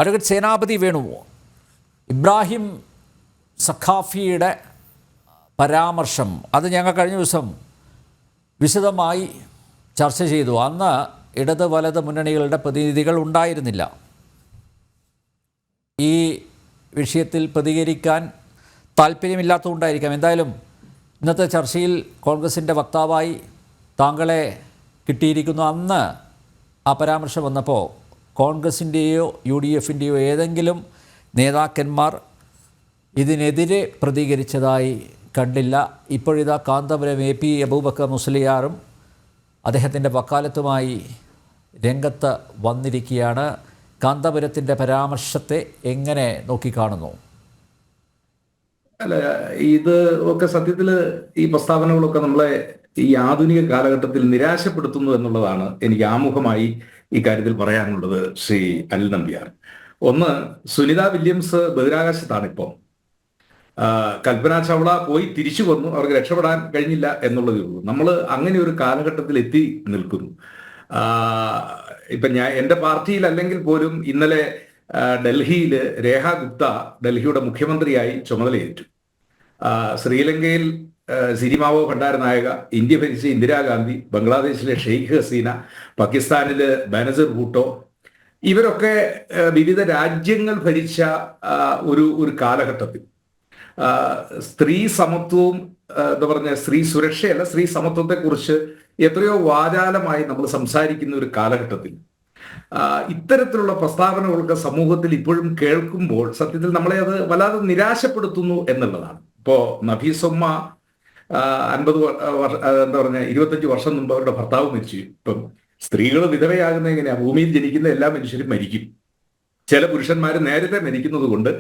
Advocate സേനാപതി വേണു, ഇബ്രാഹിം സഖാഫിയുടെ പരാമർശം അത് ഞങ്ങൾ കഴിഞ്ഞ ദിവസം വിശദമായി ചർച്ച ചെയ്തു. അന്ന് ഇടത് വലത് മുന്നണികളുടെ പ്രതിനിധികൾ ഉണ്ടായിരുന്നില്ല. ഈ വിഷയത്തിൽ പ്രതികരിക്കാൻ താല്പര്യമില്ലാത്തതുകൊണ്ടായിരിക്കാം. എന്തായാലും ഇന്നത്തെ ചർച്ചയിൽ കോൺഗ്രസിൻ്റെ വക്താവായി താങ്കളെ കിട്ടിയിരിക്കുന്നു. അന്ന് ആ പരാമർശം വന്നപ്പോൾ കോൺഗ്രസിൻ്റെയോ UDFൻ്റെയോ ഏതെങ്കിലും നേതാക്കന്മാർ ഇതിനെതിരെ പ്രതികരിച്ചതായി കണ്ടില്ല. ഇപ്പോഴിതാ കാന്തപുരം AP അബൂബക്കർ മുസ്ലിയാറും അദ്ദേഹത്തിൻ്റെ വക്കാലത്തുമായി രംഗത്ത് വന്നിരിക്കുകയാണ്. കാന്തപുരത്തിൻ്റെ പരാമർശത്തെ എങ്ങനെ നോക്കിക്കാണുന്നു? അല്ല, ഇത് ഒക്കെ സത്യത്തിൽ ഈ പ്രസ്താവനകളൊക്കെ നമ്മളെ ഈ ആധുനിക കാലഘട്ടത്തിൽ നിരാശപ്പെടുത്തുന്നു എന്നുള്ളതാണ് എനിക്ക് ആമുഖമായി ഈ കാര്യത്തിൽ പറയാനുള്ളത്. ശ്രീ അനിൽ നമ്പ്യാർ, ഒന്ന്, സുനിത വില്യംസ് ബഹിരാകാശത്താണ് ഇപ്പം. കൽപ്പന ചൗള പോയി തിരിച്ചു വന്നു, അവർക്ക് രക്ഷപ്പെടാൻ കഴിഞ്ഞില്ല എന്നുള്ളതേ ഉള്ളൂ. നമ്മൾ അങ്ങനെ ഒരു കാലഘട്ടത്തിൽ എത്തി നിൽക്കുന്നു. ഇപ്പൊ എൻ്റെ പാർട്ടിയിൽ അല്ലെങ്കിൽ പോലും ഇന്നലെ ഡൽഹിയിൽ രേഖ ഗുപ്ത ഡൽഹിയുടെ മുഖ്യമന്ത്രിയായി ചുമതലയേറ്റു. ശ്രീലങ്കയിൽ സിരിമാവോ ഭണ്ഡാര നായക, ഇന്ത്യ ഭരിച്ച ഇന്ദിരാഗാന്ധി, ബംഗ്ലാദേശിലെ ഷെയ്ഖ് ഹസീന, പാകിസ്ഥാനില് ബനസീർ ഭൂട്ടോ, ഇവരൊക്കെ വിവിധ രാജ്യങ്ങൾ ഭരിച്ച ഒരു കാലഘട്ടത്തിൽ സ്ത്രീ സമത്വവും എന്താ പറഞ്ഞ സ്ത്രീ സുരക്ഷയല്ല, സ്ത്രീ സമത്വത്തെക്കുറിച്ച് എത്രയോ വാചാലമായി നമ്മൾ സംസാരിക്കുന്ന ഒരു കാലഘട്ടത്തിൽ ഇത്തരത്തിലുള്ള പ്രസ്താവനകളൊക്കെ സമൂഹത്തിൽ ഇപ്പോഴും കേൾക്കുമ്പോൾ സത്യത്തിൽ നമ്മളെ അത് വല്ലാതെ നിരാശപ്പെടുത്തുന്നു എന്നുള്ളതാണ്. ഇപ്പോ നഫീസുമ്മ 25 വർഷം മുമ്പ് അവരുടെ ഭർത്താവ് മരിച്ചു. ഇപ്പം സ്ത്രീകൾ വിധവയാകുന്ന എങ്ങനെയാ? ഭൂമിയിൽ ജനിക്കുന്ന എല്ലാ മനുഷ്യരും മരിക്കും. ചില പുരുഷന്മാർ നേരത്തെ മരിക്കുന്നത് കൊണ്ട്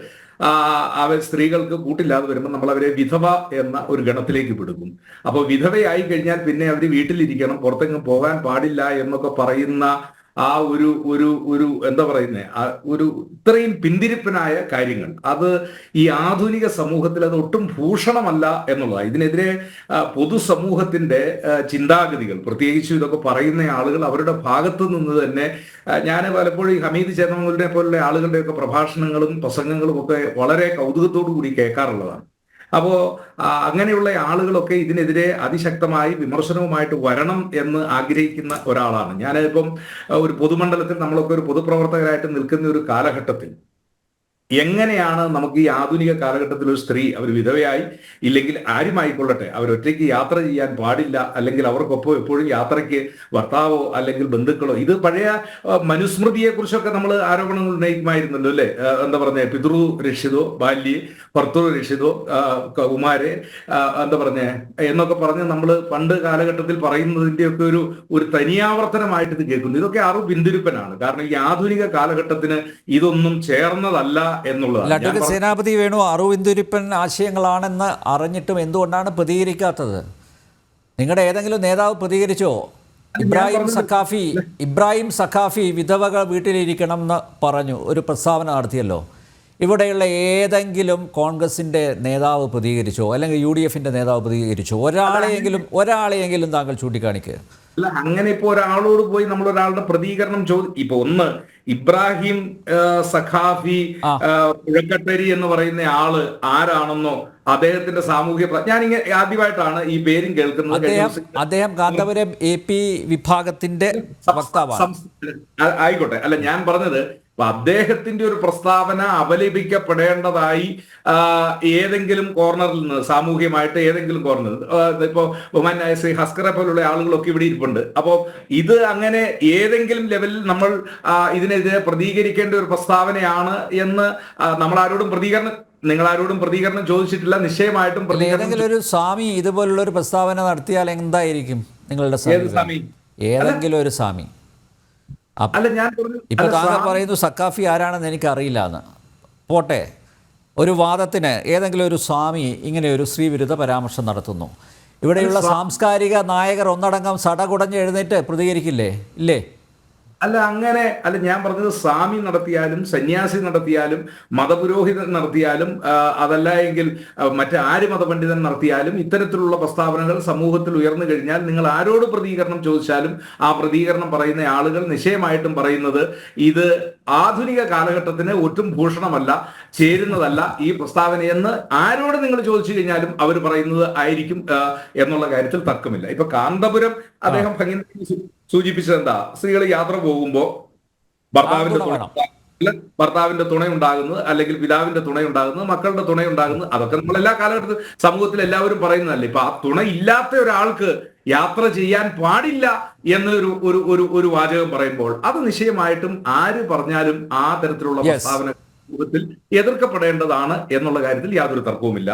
അവർ സ്ത്രീകൾക്ക് കൂട്ടില്ലാതെ വരുമ്പോൾ നമ്മൾ അവരെ വിധവ എന്ന ഒരു ഗണത്തിലേക്ക് വിടുന്നു. അപ്പോൾ വിധവയായി കഴിഞ്ഞാൽ പിന്നെ അവർ വീട്ടിലിരിക്കണം, പുറത്തെങ്ങും പോകാൻ പാടില്ല എന്നൊക്കെ പറയുന്ന ആ ഒരു എന്താ പറയുന്നത്, ഒരു ഇത്രയും പിന്തിരിപ്പനായ കാര്യങ്ങൾ, അത് ഈ ആധുനിക സമൂഹത്തിൽ അത് ഒട്ടും ഭൂഷണമല്ല എന്നുള്ളതാണ്. ഇതിനെതിരെ പൊതുസമൂഹത്തിന്റെ ചിന്താഗതികൾ, പ്രത്യേകിച്ചും ഇതൊക്കെ പറയുന്ന ആളുകൾ അവരുടെ ഭാഗത്തു നിന്ന് തന്നെ, ഞാൻ പലപ്പോഴും ഈ ഹമീദ് ചേന്നമംഗലിനെ പോലുള്ള ആളുകളുടെയൊക്കെ പ്രഭാഷണങ്ങളും പ്രസംഗങ്ങളും ഒക്കെ വളരെ കൗതുകത്തോടു കൂടി കേൾക്കാറുള്ളതാണ്. അപ്പോ അങ്ങനെയുള്ള ആളുകളൊക്കെ ഇതിനെതിരെ അതിശക്തമായി വിമർശനവുമായിട്ട് വരണം എന്ന് ആഗ്രഹിക്കുന്ന ഒരാളാണ് ഞാൻ. ഇപ്പം ഒരു പൊതുമണ്ഡലത്തിൽ നമ്മളൊക്കെ ഒരു പൊതുപ്രവർത്തകരായിട്ട് നിൽക്കുന്ന ഒരു കാലഘട്ടത്തിൽ എങ്ങനെയാണ് നമുക്ക് ഈ ആധുനിക കാലഘട്ടത്തിൽ ഒരു സ്ത്രീ, അവർ വിധവയായി ഇല്ലെങ്കിൽ ആരുമായിക്കൊള്ളട്ടെ, അവരൊറ്റയ്ക്ക് യാത്ര ചെയ്യാൻ പാടില്ല, അല്ലെങ്കിൽ അവർക്കൊപ്പം എപ്പോഴും യാത്രയ്ക്ക് ഭർത്താവോ അല്ലെങ്കിൽ ബന്ധുക്കളോ, ഇത് പഴയ മനുസ്മൃതിയെ കുറിച്ചൊക്കെ നമ്മൾ ആരോപണങ്ങൾ ഉന്നയിക്കുമായിരുന്നല്ലോ അല്ലെ? എന്താ പറഞ്ഞ പിതൃ രക്ഷിതോ ബാല്യെ, ഭർത്തൃ രക്ഷിതോ കുമാരെ, എന്താ പറഞ്ഞ എന്നൊക്കെ പറഞ്ഞ് നമ്മൾ പണ്ട് കാലഘട്ടത്തിൽ പറയുന്നതിന്റെ ഒക്കെ ഒരു തനിയാവർത്തനമായിട്ട് ഇത് കേൾക്കുന്നു. ഇതൊക്കെ ആറും പിന്തിരിപ്പനാണ്. കാരണം ഈ ആധുനിക കാലഘട്ടത്തിന് ഇതൊന്നും ചേർന്നതല്ല എന്നുള്ളതാണ്. അഡ്വക്കേറ്റ് സേനാപതി വേണു, അറുവിന്തുരിപ്പൻ ആശയങ്ങളാണെന്ന് അറിഞ്ഞിട്ടും എന്തുകൊണ്ടാണ് പ്രതികരിക്കാത്തത്? നിങ്ങളുടെ ഏതെങ്കിലും നേതാവ് പ്രതികരിച്ചോ? ഇബ്രാഹിം സഖാഫി വിധവകൾ വീട്ടിലിരിക്കണം എന്ന് പറഞ്ഞു ഒരു പ്രസ്താവന നടത്തിയല്ലോ. ഇവിടെയുള്ള ഏതെങ്കിലും കോൺഗ്രസിൻ്റെ നേതാവ് പ്രതികരിച്ചോ? അല്ലെങ്കിൽ UDFൻ്റെ നേതാവ് പ്രതികരിച്ചോ? ഒരാളെയെങ്കിലും താങ്കൾ ചൂണ്ടിക്കാണിക്കുക. അല്ല, അങ്ങനെ ഇപ്പൊ ഒരാളോട് പോയി നമ്മൾ ഒരാളുടെ പ്രതികരണം ഇപ്പൊ ഒന്ന് ഇബ്രാഹിം സഖാഫി പുഴക്കട്ടരി എന്ന് പറയുന്ന ആള് ആരാണെന്നോ അദ്ദേഹത്തിന്റെ സാമൂഹ്യ ഞാനിങ്ങനെ ആദ്യമായിട്ടാണ് ഈ പേരും കേൾക്കുന്നത്. അദ്ദേഹം കാന്തപുരം AP വിഭാഗത്തിന്റെ വക്താവാണ്. ആയിക്കോട്ടെ, അല്ല ഞാൻ പറഞ്ഞത് അദ്ദേഹത്തിന്റെ ഒരു പ്രസ്താവന അപലപിക്കപ്പെടേണ്ടതായി ഏതെങ്കിലും കോർണറിൽ നിന്ന്, സാമൂഹ്യമായിട്ട് ഏതെങ്കിലും കോർണറിൽ, ഇപ്പോ ബഹുമാനായ ശ്രീ ഹസ്കറെ പോലുള്ള ആളുകളൊക്കെ ഇവിടെ ഇരിപ്പുണ്ട്. അപ്പോൾ ഇത് അങ്ങനെ ഏതെങ്കിലും ലെവലിൽ നമ്മൾ ഇതിനെതിരെ പ്രതികരിക്കേണ്ട ഒരു പ്രസ്താവനയാണ് എന്ന് നിങ്ങൾ ആരോടും പ്രതികരണം ചോദിച്ചിട്ടില്ല. നിശ്ചയമായിട്ടും ഏതെങ്കിലും ഒരു സ്വാമി ഇതുപോലുള്ള ഒരു പ്രസ്താവന നടത്തിയാൽ എന്തായിരിക്കും നിങ്ങളുടെ സ്വാമി? ഏതെങ്കിലും ഒരു സ്വാമി. അല്ല, ഞാൻ ഇപ്പൊ താങ്കൾ പറയുന്നു സഖാഫി ആരാണെന്ന് എനിക്കറിയില്ല എന്ന്. പോട്ടെ, ഒരു വാദത്തിന് ഏതെങ്കിലും ഒരു സ്വാമി ഇങ്ങനെ ഒരു സ്ത്രീവിരുദ്ധ പരാമർശം നടത്തുന്നു. ഇവിടെയുള്ള സാംസ്കാരിക നായകർ ഒന്നടങ്കം സടകുടഞ്ഞ് എഴുന്നേറ്റ് പ്രതികരിക്കില്ലേ? ഇല്ലേ? അല്ല അങ്ങനെ അല്ല, ഞാൻ പറഞ്ഞത് സ്വാമി നടത്തിയാലും സന്യാസി നടത്തിയാലും മതപുരോഹിതൻ നടത്തിയാലും അതല്ല എങ്കിൽ മറ്റാര് മതപണ്ഡിതൻ നടത്തിയാലും ഇത്തരത്തിലുള്ള പ്രസ്താവനകൾ സമൂഹത്തിൽ ഉയർന്നു കഴിഞ്ഞാൽ നിങ്ങൾ ആരോട് പ്രതികരണം ചോദിച്ചാലും ആ പ്രതികരണം പറയുന്ന ആളുകൾ നിശ്ചയമായിട്ടും പറയുന്നത് ഇത് ആധുനിക കാലഘട്ടത്തിന് ഒട്ടും ഭൂഷണമല്ല, ചേരുന്നതല്ല ഈ പ്രസ്താവനയെന്ന് ആരോട് നിങ്ങൾ ചോദിച്ചു കഴിഞ്ഞാലും അവർ പറയുന്നത് ആയിരിക്കും എന്നുള്ള കാര്യത്തിൽ തർക്കമില്ല. ഇപ്പൊ കാന്തപുരം അദ്ദേഹം ഭംഗി സൂചിപ്പിച്ചത് എന്താ, സ്ത്രീകൾ യാത്ര പോകുമ്പോ ഭർത്താവിന്റെ തുണയുണ്ടാകുന്നത്, അല്ലെങ്കിൽ പിതാവിന്റെ തുണയുണ്ടാകുന്നത്, മക്കളുടെ തുണയുണ്ടാകുന്നത്, അതൊക്കെ നമ്മൾ എല്ലാ കാലഘട്ടത്തിൽ സമൂഹത്തിൽ എല്ലാവരും പറയുന്നതല്ലേ. ഇപ്പൊ ആ തുണ ഇല്ലാത്ത ഒരാൾക്ക് യാത്ര ചെയ്യാൻ പാടില്ല എന്നൊരു ഒരു ഒരു ഒരു വാചകം പറയുമ്പോൾ അത് നിശ്ചയമായിട്ടും ആര് പറഞ്ഞാലും ആ തരത്തിലുള്ള പ്രസ്താവന സമൂഹത്തിൽ എതിർക്കപ്പെടേണ്ടതാണ് എന്നുള്ള കാര്യത്തിൽ യാതൊരു തർക്കവുമില്ല.